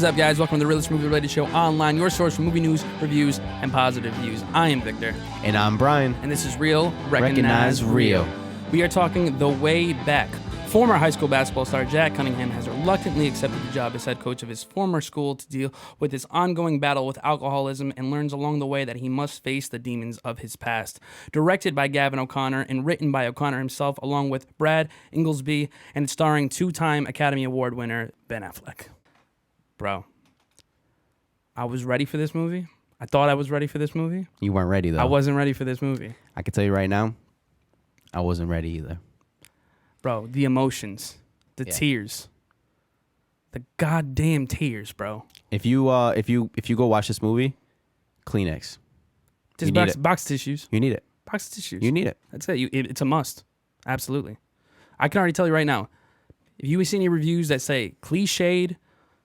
up, guys? Welcome to the Realist Movie Related Show online, your source for movie news, reviews, and positive views. I am Victor. And I'm Brian. And this is Real, Recognize Real. We are talking The Way Back. Former high school basketball star Jack Cunningham has reluctantly accepted the job as head coach of his former school to deal with his ongoing battle with alcoholism and learns along the way that he must face the demons of his past. Directed by Gavin O'Connor and written by O'Connor himself along with Brad Inglesby and starring two-time Academy Award winner Ben Affleck. Bro, I was ready for this movie. I thought I was ready for this movie. You weren't ready, though. I wasn't ready for this movie. I can tell you right now, I wasn't ready either. Bro, the emotions, the tears, the goddamn tears, bro. If you go watch this movie, Kleenex. Just box tissues. You need it. Box tissues. You need it. That's it. It's a must. Absolutely. I can already tell you right now, if you see any reviews that say cliched,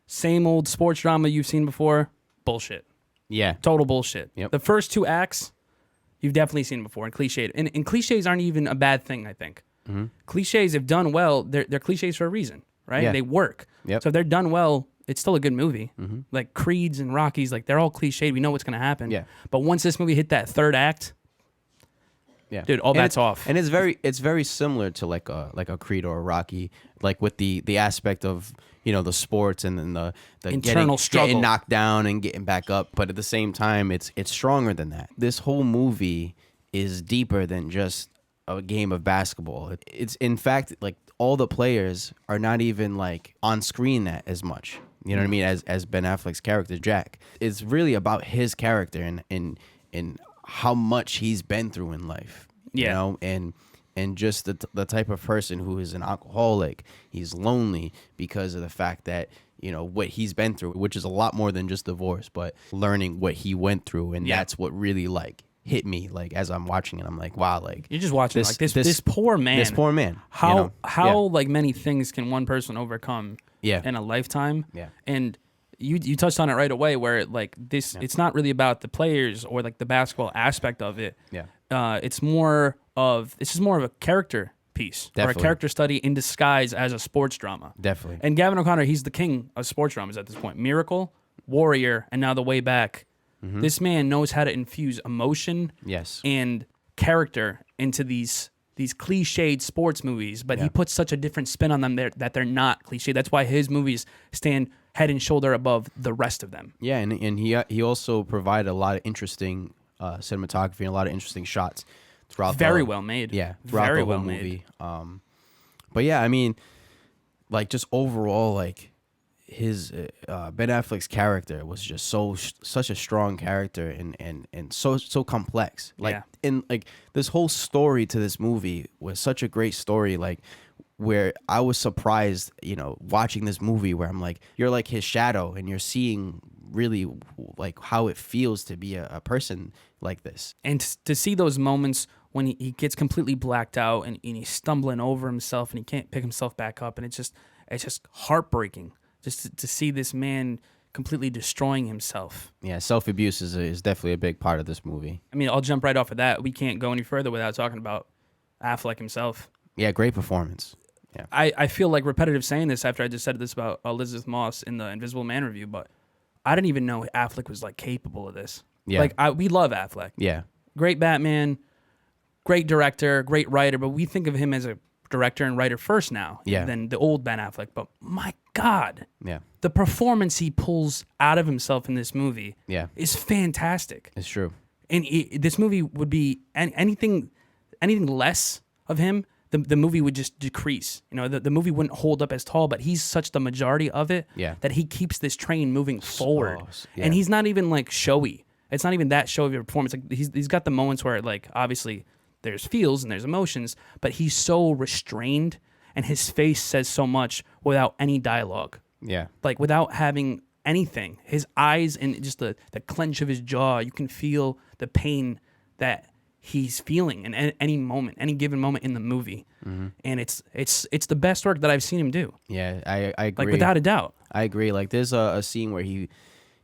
same old sports drama you've seen before, bullshit. Yeah. Total bullshit. Yep. The first two acts, you've definitely seen before, and cliched. And cliches aren't even a bad thing, I think. Mm-hmm. Cliches, if done well, they're cliches for a reason, right? Yeah. They work. Yep. So if they're done well, it's still a good movie. Mm-hmm. Like Creeds and Rockies, like they're all cliched. We know what's going to happen. Yeah. But once this movie hit that third act, dude, all bets off. And it's very similar to like a Creed or a Rocky, like with the aspect of, the sports and then the internal struggle, getting knocked down and getting back up. But at the same time, it's stronger than that. This whole movie is deeper than just a game of basketball. It's in fact like all the players are not even like on screen that as much. You know what I mean? As Ben Affleck's character Jack. It's really about his character and how much he's been through in life. Yeah. And just the type of person who is an alcoholic. He's lonely because of the fact that what he's been through, which is a lot more than just divorce, but learning what he went through, and that's what really hit me as I'm watching it. I'm like, wow, you're just watching this poor man. This poor man. How many things can one person overcome in a lifetime? Yeah. And you touched on it right away where it's not really about the players or the basketball aspect of it. Yeah. This is more of a character piece. Definitely. Or a character study in disguise as a sports drama. Definitely. And Gavin O'Connor, he's the king of sports dramas at this point. Miracle, Warrior, and now The Way Back. Mm-hmm. This man knows how to infuse emotion and character into these cliched sports movies, but he puts such a different spin on them that they're not cliched. That's why his movies stand head and shoulder above the rest of them. Yeah, and he also provided a lot of interesting cinematography and a lot of interesting shots throughout. Very well made. Yeah, throughout the whole movie. But yeah, I mean, just overall, his Ben Affleck's character was just such a strong character and so complex. This whole story to this movie was such a great story. Where I was surprised, watching this movie where I'm like, you're like his shadow and you're seeing really how it feels to be a person like this. And to see those moments when he gets completely blacked out and he's stumbling over himself and he can't pick himself back up, and it's just heartbreaking just to see this man completely destroying himself. Yeah, self-abuse is definitely a big part of this movie. I mean, I'll jump right off of that. We can't go any further without talking about Affleck himself. Yeah, great performance. Yeah. I feel repetitive saying this after I just said this about Elizabeth Moss in the Invisible Man review, but I didn't even know Affleck was capable of this. Yeah. We love Affleck. Yeah. Great Batman, great director, great writer, but we think of him as a director and writer first now than the old Ben Affleck. But my God, the performance he pulls out of himself in this movie is fantastic. It's true. And this movie would be anything less of him, the movie would just decrease. The movie wouldn't hold up as tall, but he's such the majority of it that he keeps this train moving forward. And he's not even showy. It's not even that showy of a performance. He's got the moments where obviously there's feels and there's emotions, but he's so restrained and his face says so much without any dialogue. Yeah. Without having anything. His eyes and just the clench of his jaw, you can feel the pain that he's feeling in any moment, any given moment in the movie. Mm-hmm. And it's the best work that I've seen him do. Yeah, I agree. Without a doubt. I agree. There's a scene where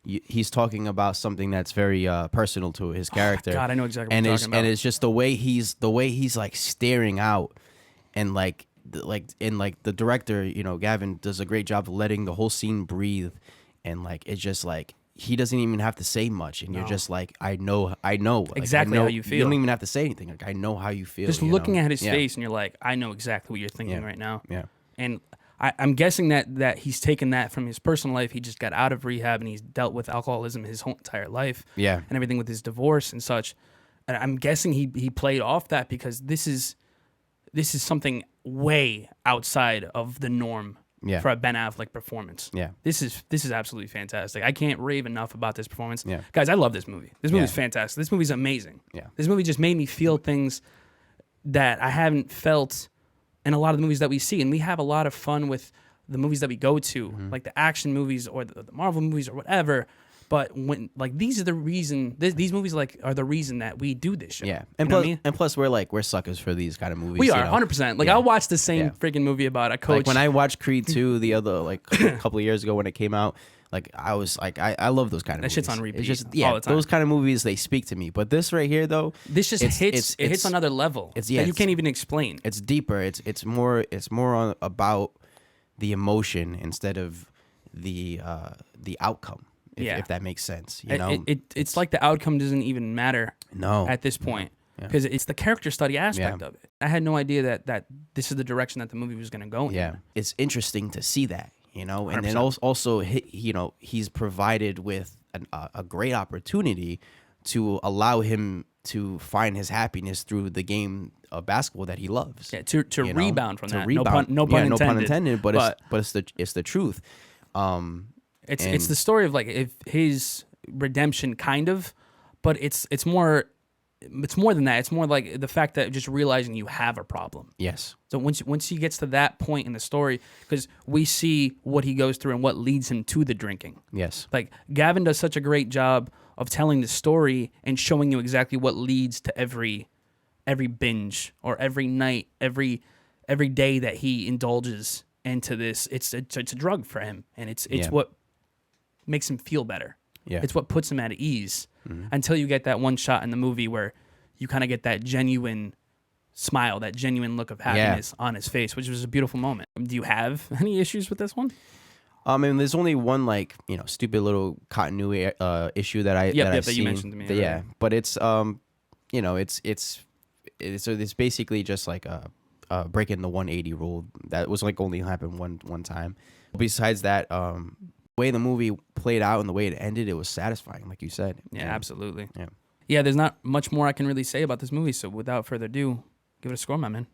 he's talking about something that's very personal to his character. God, I know exactly what you're talking about. And it's just the way he's staring out, and the director, Gavin does a great job of letting the whole scene breathe, and like it's just like he doesn't even have to say much, and you're just like, I know, like, exactly I know, how you feel. You don't even have to say anything. Like I know how you feel. Just you looking know? at his face, and you're like, I know exactly what you're thinking right now. Yeah. And I'm guessing that he's taken that from his personal life. He just got out of rehab, and he's dealt with alcoholism his whole entire life. Yeah. And everything with his divorce and such. And I'm guessing he played off that because this is something way outside of the norm for a Ben Affleck performance. Yeah. This is absolutely fantastic. I can't rave enough about this performance. Yeah. Guys, I love this movie. This movie's fantastic. This movie's amazing. Yeah. This movie just made me feel things that I haven't felt in a lot of the movies that we see. And we have a lot of fun with the movies that we go to, like the action movies or the Marvel movies or whatever. But when like these are the reason these movies like are the reason that we do this show. Yeah, and plus we're suckers for these kind of movies. We are 100%. Like I'll watch the same freaking movie about a coach. Like when I watched Creed 2 the other like a couple of years ago when it came out, like I was like I love those kind of movies. That shit's on repeat. It's just all the time. Those kind of movies, they speak to me. But this right here though, this just hits another level that you can't even explain. It's deeper. It's more about the emotion instead of the outcome. If that makes sense, you know, it's like the outcome doesn't even matter. No, at this point, because it's the character study aspect of it. I had no idea that this is the direction that the movie was going to go in. Yeah, it's interesting to see that, you know, and 100%. then also you know, he's provided with a great opportunity to allow him to find his happiness through the game of basketball that he loves. Yeah, to rebound from that. Rebound. No pun intended. No pun intended. But it's the truth. It's the story of like if his redemption kind of, but it's more than that. It's more like the fact that just realizing you have a problem. Yes. So once he gets to that point in the story, because we see what he goes through and what leads him to the drinking. Yes. Like Gavin does such a great job of telling the story and showing you exactly what leads to every binge or every night, every day that he indulges into this. It's a drug for him, and it's what makes him feel better. Yeah. It's what puts him at ease until you get that one shot in the movie where you kind of get that genuine smile, that genuine look of happiness on his face, which was a beautiful moment. Do you have any issues with this one? And there's only one like, you know, stupid little continuity issue that I've that seen. You mentioned to me. Yeah, but it's you know, it's basically just like breaking the 180 rule that was like only happened one time. Besides that, way the movie played out and the way it ended, it was satisfying, like you said. Yeah, absolutely. Yeah, there's not much more I can really say about this movie, so without further ado, give it a score, my man.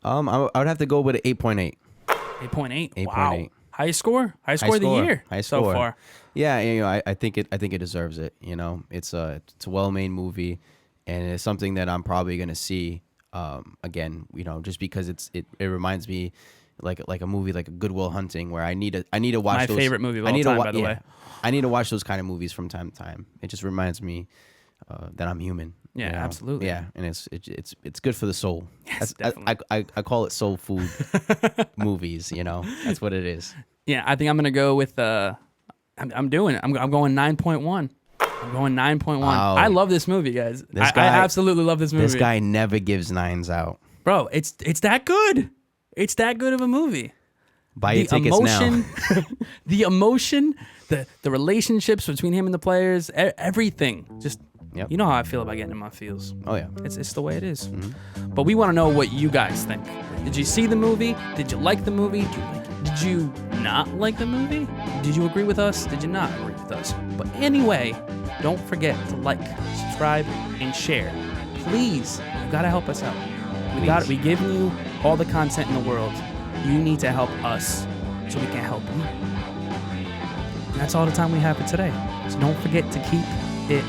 I would have to go with an 8.8. 8.8. Wow. Highest score of the year so far. Yeah, you know, I think it deserves it. You know, it's a well-made movie, and it's something that I'm probably gonna see again. You know, just because it reminds me like a movie like a Good Will Hunting, where I need to watch my those, favorite movie of all time, by the way. I need to watch those kind of movies from time to time. It just reminds me that I'm human. Yeah, you know? absolutely. Yeah, and it's good for the soul. Yes, definitely. I call it soul food movies. You know, that's what it is. Yeah, I think I'm gonna go with I'm doing it. I'm going 9.1. I'm going 9.1. Wow. I love this movie, guys. I absolutely love this movie. This guy never gives 9s out. Bro, it's that good. It's that good of a movie. Buy your tickets now. The emotion, the relationships between him and the players, everything. Just you know how I feel about getting in my feels. Oh yeah, it's the way it is. But we want to know what you guys think. Did you see the movie? Did you like the movie? Did you not like the movie? Did you agree with us? Did you not agree with us? But anyway, don't forget to like, subscribe, and share. Please, you gotta help us out. We giving you all the content in the world. You need to help us so we can help you. And that's all the time we have for today. So don't forget to keep it